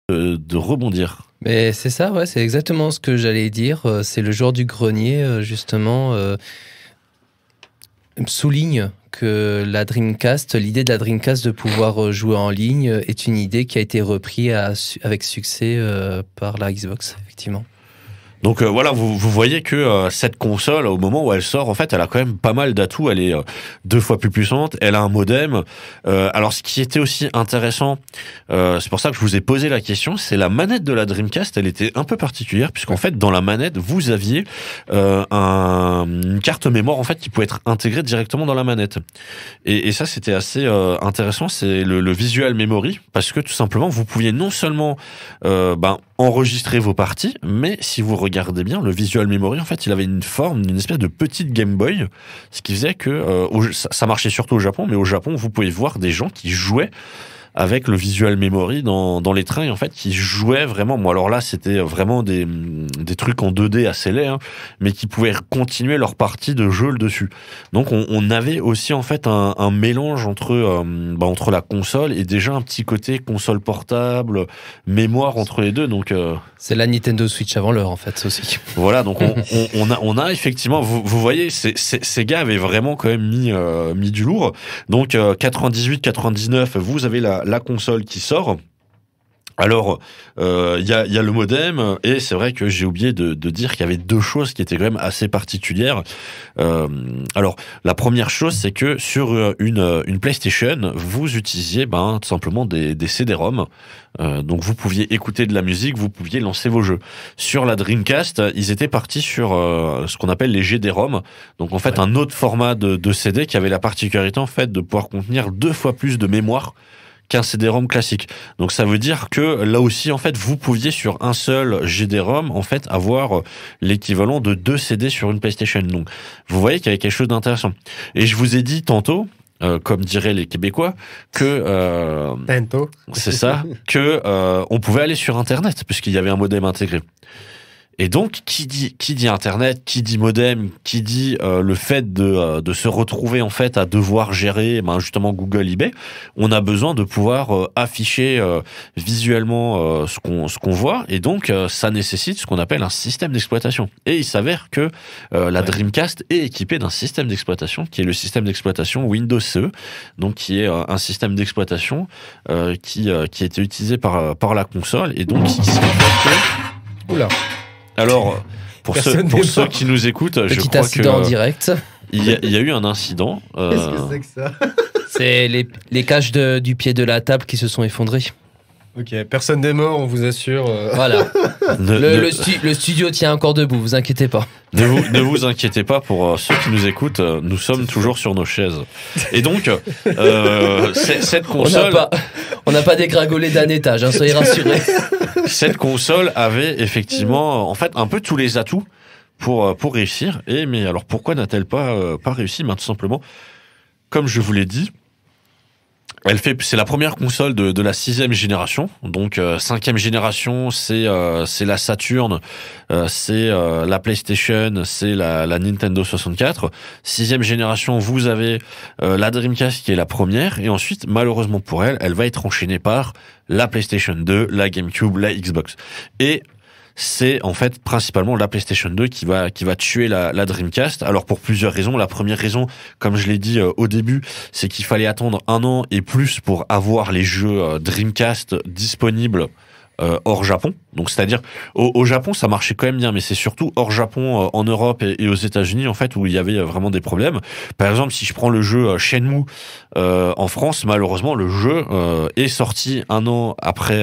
de rebondir. Mais c'est ça, ouais, c'est exactement ce que j'allais dire. C'est le jour du grenier, justement, souligne que l'idée de la Dreamcast de pouvoir jouer en ligne est une idée qui a été reprise avec succès par la Xbox, effectivement. Donc voilà, vous voyez que cette console, au moment où elle sort, en fait, elle a quand même pas mal d'atouts. Elle est 2 fois plus puissante. Elle a un modem. Alors, ce qui était aussi intéressant, c'est pour ça que je vous ai posé la question, c'est la manette de la Dreamcast. Elle était un peu particulière puisqu'en fait, dans la manette, vous aviez une carte mémoire en fait qui pouvait être intégrée directement dans la manette. Et ça, c'était assez intéressant. C'est le visual memory parce que tout simplement, vous pouviez non seulement enregistrer vos parties, mais si vous regardez bien, le visual memory, en fait, il avait une forme d'une espèce de petite Game Boy, ce qui faisait que ça marchait surtout au Japon, mais au Japon, vous pouvez voir des gens qui jouaient avec le visual memory dans les trains, et en fait, qui jouaient vraiment. Bon, alors là, c'était vraiment des trucs en 2D assez laids, hein, mais qui pouvaient continuer leur partie de jeu le dessus. Donc, on avait aussi en fait un mélange entre la console et déjà un petit côté console portable, mémoire entre les deux. Donc, c'est la Nintendo Switch avant l'heure, en fait, ça aussi. Voilà, donc on a effectivement, vous voyez, ces gars avaient vraiment quand même mis du lourd. Donc 98-99, vous avez la console qui sort. Alors, il y a le modem, et c'est vrai que j'ai oublié de dire qu'il y avait 2 choses qui étaient quand même assez particulières. Alors, la première chose, c'est que sur une PlayStation, vous utilisiez tout simplement des CD-ROM. Donc, vous pouviez écouter de la musique, vous pouviez lancer vos jeux. Sur la Dreamcast, ils étaient partis sur ce qu'on appelle les GD-ROM. Donc, en fait, un autre format de CD qui avait la particularité, en fait, de pouvoir contenir 2 fois plus de mémoire qu'un CD-ROM classique. Donc ça veut dire que là aussi, en fait, vous pouviez sur un seul GD-ROM, en fait, avoir l'équivalent de 2 CD sur une PlayStation. Donc vous voyez qu'il y avait quelque chose d'intéressant. Et je vous ai dit tantôt, comme diraient les Québécois, que c'est ça, que on pouvait aller sur Internet puisqu'il y avait un modem intégré. Et donc, qui dit Internet, qui dit modem, qui dit le fait de se retrouver en fait à devoir gérer justement Google eBay, on a besoin de pouvoir afficher visuellement ce qu'on voit, et donc ça nécessite ce qu'on appelle un système d'exploitation. Et il s'avère que la Dreamcast est équipée d'un système d'exploitation qui est le système d'exploitation Windows CE, donc qui est un système d'exploitation qui a été utilisé par la console, et donc qui fait que... Oula. Alors, pour ceux qui nous écoutent, je crois incident en direct. Il y a eu un incident. Qu'est-ce que c'est que ça? C'est les caches du pied de la table qui se sont effondrées. Ok, personne n'est mort, on vous assure. Voilà. Le studio tient encore debout, vous inquiétez pas. Ne vous inquiétez pas, pour ceux qui nous écoutent, nous sommes toujours sur nos chaises. Et donc, cette console... On n'a pas dégringolé d'un étage, soyez rassurés. Cette console avait effectivement, en fait, un peu tous les atouts pour réussir. Mais alors, pourquoi n'a-t-elle pas réussi? Tout simplement, comme je vous l'ai dit, c'est la première console de la 6e génération. Donc 5e génération, c'est la Saturn, c'est la PlayStation, c'est la Nintendo 64. 6e génération, vous avez la Dreamcast qui est la première, et ensuite, malheureusement pour elle va être enchaînée par la PlayStation 2, la GameCube, la Xbox. Et c'est en fait principalement la PlayStation 2 qui va tuer la Dreamcast. Alors pour plusieurs raisons. La première raison, comme je l'ai dit au début, c'est qu'il fallait attendre 1 an et plus pour avoir les jeux Dreamcast disponibles hors Japon. Donc c'est-à-dire au Japon ça marchait quand même bien, mais c'est surtout hors Japon, en Europe et aux États-Unis en fait où il y avait vraiment des problèmes. Par exemple, si je prends le jeu Shenmue en France, malheureusement le jeu est sorti 1 an après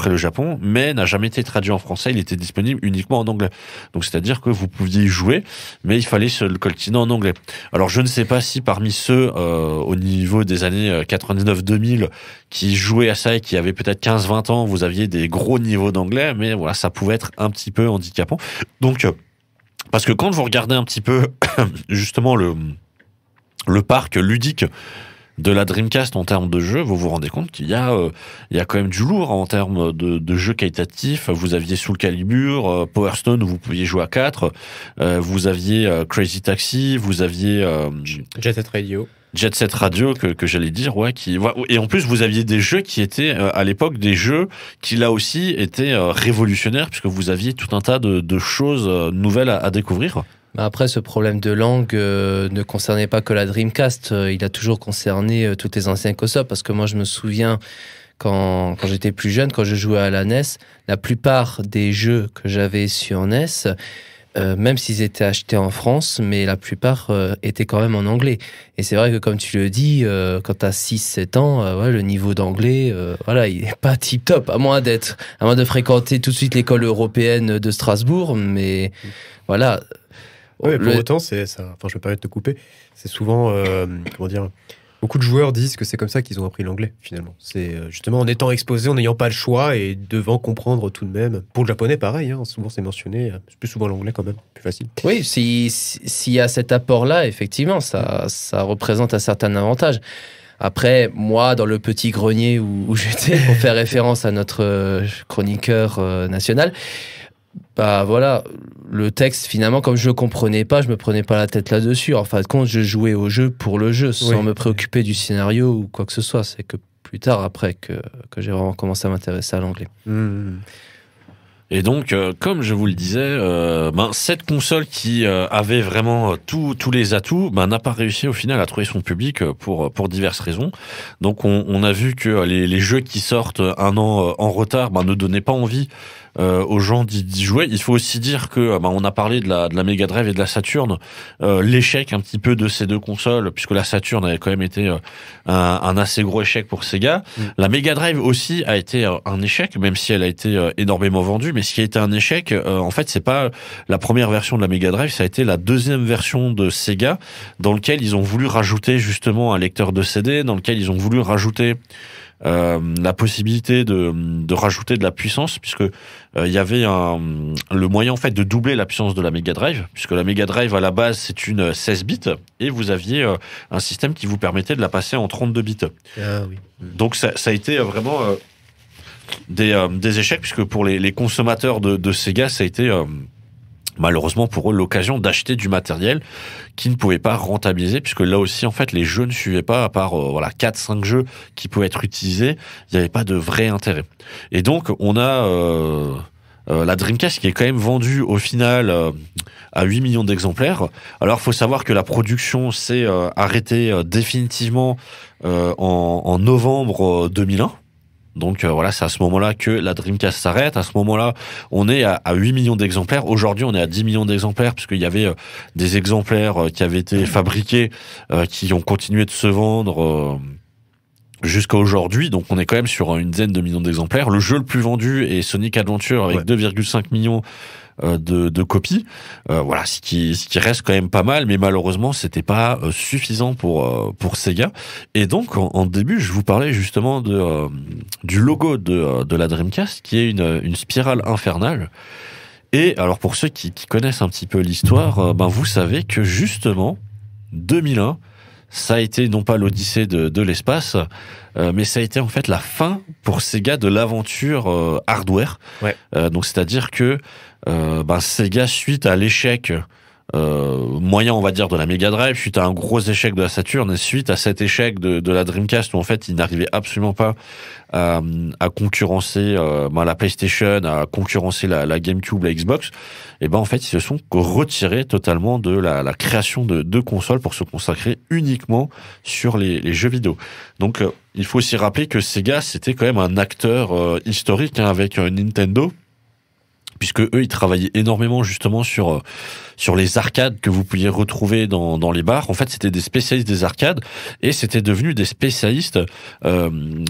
le Japon, mais n'a jamais été traduit en français. Il était disponible uniquement en anglais. Donc c'est-à-dire que vous pouviez y jouer, mais il fallait se le coltiner en anglais. Alors je ne sais pas si parmi ceux au niveau des années 99-2000 qui jouaient à ça et qui avaient peut-être 15-20 ans, vous aviez des gros niveaux d'anglais, mais voilà, ça pouvait être un petit peu handicapant. Donc, parce que quand vous regardez un petit peu justement le parc ludique de la Dreamcast en termes de jeux, vous vous rendez compte qu'il y a quand même du lourd en termes de jeux qualitatifs. Vous aviez Soul Calibur, Power Stone où vous pouviez jouer à 4, vous aviez Crazy Taxi, vous aviez Jet Set Radio. Jet Set Radio que j'allais dire, ouais, et en plus vous aviez des jeux qui étaient à l'époque des jeux qui là aussi étaient révolutionnaires puisque vous aviez tout un tas de choses nouvelles à découvrir. Après, ce problème de langue ne concernait pas que la Dreamcast, il a toujours concerné toutes les anciennes consoles, parce que moi je me souviens quand j'étais plus jeune, quand je jouais à la NES, la plupart des jeux que j'avais sur NES, même s'ils étaient achetés en France, mais la plupart étaient quand même en anglais. Et c'est vrai que comme tu le dis, quand tu as 6-7 ans, ouais, le niveau d'anglais, voilà, il n'est pas tip-top, à moins de fréquenter tout de suite l'école européenne de Strasbourg, mais voilà. Ouais, pour autant, c'est ça. Enfin, je me permets de te couper. C'est souvent, comment dire, beaucoup de joueurs disent que c'est comme ça qu'ils ont appris l'anglais, finalement. C'est justement en étant exposé, en n'ayant pas le choix et devant comprendre tout de même. Pour le japonais, pareil, hein, souvent c'est mentionné. C'est plus souvent l'anglais quand même, plus facile. Oui, s'il y a cet apport-là, effectivement, ça représente un certain avantage. Après, moi, dans le petit grenier où j'étais, pour faire référence à notre chroniqueur national, bah voilà, le texte, finalement, comme je le comprenais pas, je me prenais pas la tête là-dessus. En fin de compte, je jouais au jeu pour le jeu, sans me préoccuper du scénario ou quoi que ce soit. C'est que plus tard, après, que j'ai vraiment commencé à m'intéresser à l'anglais. Et donc, comme je vous le disais, cette console qui avait vraiment tous les atouts, n'a pas réussi au final à trouver son public pour diverses raisons. Donc, on a vu que les jeux qui sortent un an en retard ne donnaient pas envie aux gens d'y jouer. Il faut aussi dire que on a parlé de la Mega Drive et de la Saturn, l'échec un petit peu de ces deux consoles, puisque la Saturn avait quand même été un assez gros échec pour Sega. La Mega Drive aussi a été un échec, même si elle a été énormément vendue. Mais ce qui a été un échec, en fait, c'est pas la première version de la Mega Drive, ça a été la deuxième version de Sega, dans lequel ils ont voulu rajouter justement un lecteur de CD, dans lequel ils ont voulu rajouter la possibilité de rajouter de la puissance, puisque il y avait le moyen en fait de doubler la puissance de la Mega Drive, puisque la Mega Drive à la base c'est une 16 bits et vous aviez un système qui vous permettait de la passer en 32 bits. Ah oui. Donc ça a été vraiment des échecs, puisque pour les consommateurs de Sega, ça a été malheureusement pour eux l'occasion d'acheter du matériel qui ne pouvait pas rentabiliser, puisque là aussi en fait les jeux ne suivaient pas, à part 4-5 jeux qui pouvaient être utilisés, il n'y avait pas de vrai intérêt. Et donc on a la Dreamcast qui est quand même vendue au final à 8 millions d'exemplaires. Alors il faut savoir que la production s'est arrêtée définitivement en novembre 2001. Donc voilà, c'est à ce moment-là que la Dreamcast s'arrête. À ce moment-là, on est à 8 millions d'exemplaires. Aujourd'hui, on est à 10 millions d'exemplaires, puisqu'il y avait des exemplaires qui avaient été fabriqués, qui ont continué de se vendre jusqu'à aujourd'hui. Donc on est quand même sur une dizaine de millions d'exemplaires. Le jeu le plus vendu est Sonic Adventure, avec 2,5 millions de copies. Voilà, ce qui reste quand même pas mal, mais malheureusement c'était pas suffisant pour Sega. Et donc en début je vous parlais justement du logo de la Dreamcast, qui est une spirale infernale. Et alors pour ceux qui connaissent un petit peu l'histoire, vous savez que justement 2001, ça a été non pas l'Odyssée de l'espace, mais ça a été en fait la fin pour Sega de l'aventure hardware. Donc c'est-à-dire que Sega, suite à l'échec moyen, on va dire, de la Mega Drive, suite à un gros échec de la Saturn, et suite à cet échec de la Dreamcast, où en fait ils n'arrivaient absolument pas à concurrencer la PlayStation, à concurrencer la GameCube, la Xbox, et en fait ils se sont retirés totalement de la création de consoles pour se consacrer uniquement sur les jeux vidéo. Donc il faut aussi rappeler que Sega, c'était quand même un acteur historique, avec Nintendo, puisque eux ils travaillaient énormément justement sur les arcades que vous pouviez retrouver dans les bars. En fait, c'était des spécialistes des arcades, et c'était devenu des spécialistes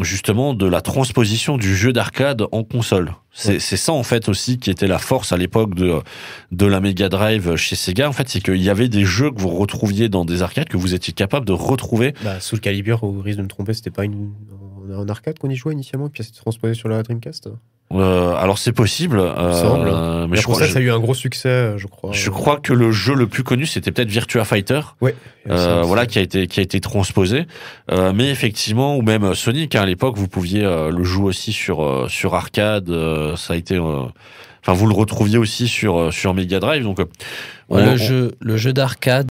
justement de la transposition du jeu d'arcade en console. C'est ça en fait aussi qui était la force à l'époque de la Mega Drive chez Sega. En fait, c'est qu'il y avait des jeux que vous retrouviez dans des arcades que vous étiez capable de retrouver. Soul Calibur, au risque de me tromper, c'était pas un arcade qu'on y jouait initialement, puis ça s'est transposé sur la Dreamcast. Alors c'est possible, mais je crois que ça a eu un gros succès, je crois. Je crois que le jeu le plus connu c'était peut-être Virtua Fighter, qui a été transposé. Mais effectivement, ou même Sonic, à l'époque, vous pouviez le jouer aussi sur arcade. Ça a été, vous le retrouviez aussi sur Mega Drive. Donc le jeu d'arcade